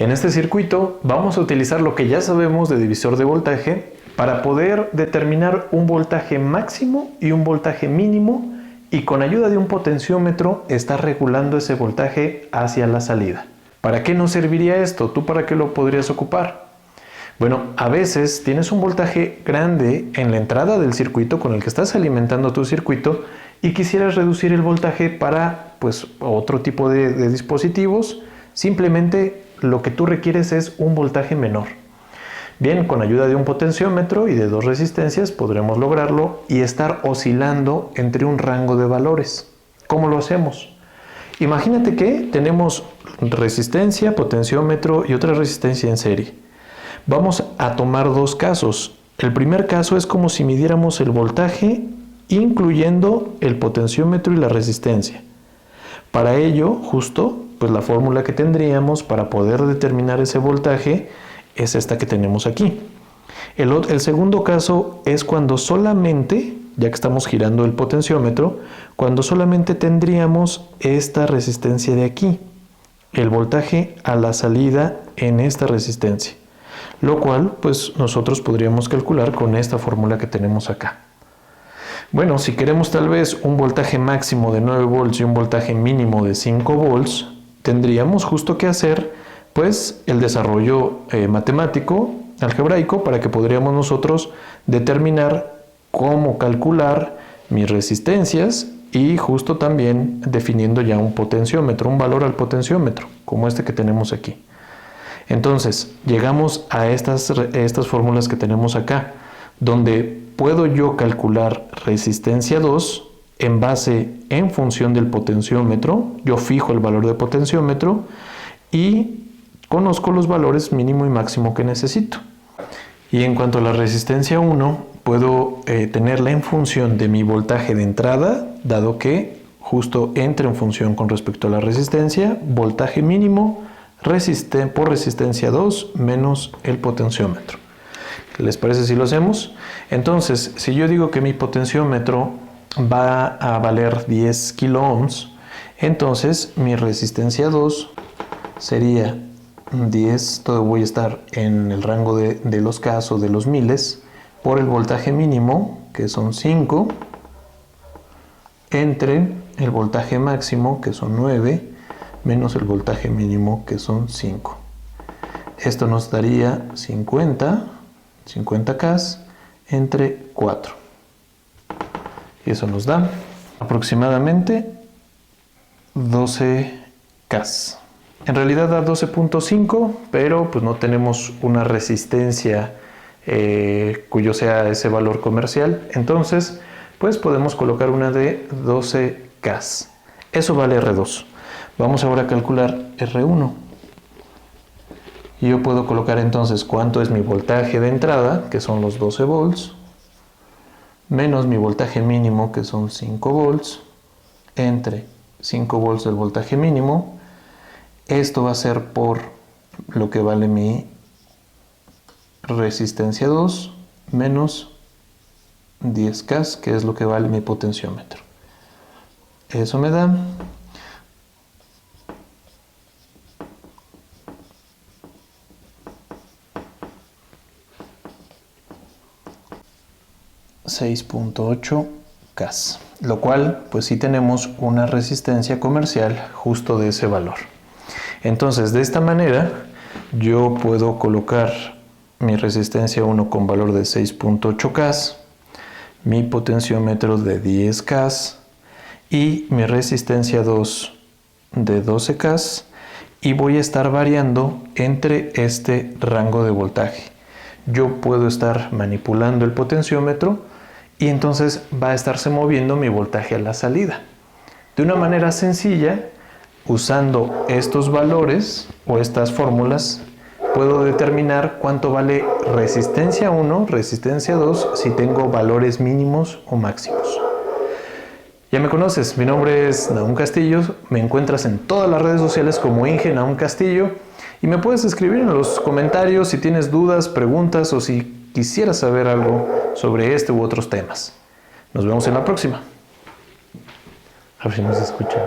En este circuito vamos a utilizar lo que ya sabemos de divisor de voltaje para poder determinar un voltaje máximo y un voltaje mínimo, y con ayuda de un potenciómetro estar regulando ese voltaje hacia la salida. ¿Para qué nos serviría esto? ¿Tú para qué lo podrías ocupar? Bueno, a veces tienes un voltaje grande en la entrada del circuito con el que estás alimentando tu circuito y quisieras reducir el voltaje para otro tipo de dispositivos. Simplemente lo que tú requieres es un voltaje menor. Bien, con ayuda de un potenciómetro y de dos resistencias podremos lograrlo y estar oscilando entre un rango de valores. ¿Cómo lo hacemos? Imagínate que tenemos resistencia, potenciómetro y otra resistencia en serie. Vamos a tomar dos casos. El primer caso es como si midiéramos el voltaje incluyendo el potenciómetro y la resistencia. Para ello, la fórmula que tendríamos para poder determinar ese voltaje es esta que tenemos aquí. El segundo caso es cuando solamente, ya que estamos girando el potenciómetro, cuando solamente tendríamos esta resistencia de aquí, el voltaje a la salida en esta resistencia, lo cual nosotros podríamos calcular con esta fórmula que tenemos acá. Bueno, si queremos tal vez un voltaje máximo de 9 volts y un voltaje mínimo de 5 volts, tendríamos que hacer el desarrollo matemático, algebraico, para que podríamos nosotros determinar cómo calcular mis resistencias y también definiendo ya un potenciómetro, un valor al potenciómetro, como este que tenemos aquí. Entonces, llegamos a estas fórmulas que tenemos acá, donde puedo yo calcular resistencia 2 en función del potenciómetro. Yo fijo el valor de potenciómetro y conozco los valores mínimo y máximo que necesito. Y en cuanto a la resistencia 1, puedo tenerla en función de mi voltaje de entrada, dado que entra en función con respecto a la resistencia, voltaje mínimo por resistencia 2 menos el potenciómetro. ¿Qué les parece si lo hacemos? Entonces, si yo digo que mi potenciómetro va a valer 10 kilo ohms, entonces mi resistencia 2 sería 10, todo voy a estar en el rango de los casos de los miles, por el voltaje mínimo, que son 5, entre el voltaje máximo, que son 9, menos el voltaje mínimo, que son 5. Esto nos daría 50 K entre 4. Y eso nos da aproximadamente 12 K. En realidad da 12.5, pero no tenemos una resistencia cuyo sea ese valor comercial. Entonces, podemos colocar una de 12 K. Eso vale R2. Vamos ahora a calcular R1. Y yo puedo colocar entonces cuánto es mi voltaje de entrada, que son los 12 volts, menos mi voltaje mínimo, que son 5 volts, entre 5 volts del voltaje mínimo. Esto va a ser por lo que vale mi resistencia 2 menos 10K, que es lo que vale mi potenciómetro. Eso me da 6.8 K, lo cual sí tenemos una resistencia comercial justo de ese valor. Entonces, de esta manera yo puedo colocar mi resistencia 1 con valor de 6.8 K, mi potenciómetro de 10 K y mi resistencia 2 de 12 K, y voy a estar variando entre este rango de voltaje. Yo puedo estar manipulando el potenciómetro y entonces va a estarse moviendo mi voltaje a la salida. De una manera sencilla, usando estos valores o estas fórmulas, puedo determinar cuánto vale resistencia 1, resistencia 2, si tengo valores mínimos o máximos. Ya me conoces, mi nombre es Nahum Castillo, me encuentras en todas las redes sociales como Inge Nahum Castillo, y me puedes escribir en los comentarios si tienes dudas, preguntas o si quisieras saber algo sobre este u otros temas. Nos vemos en la próxima. A ver si nos escuchan.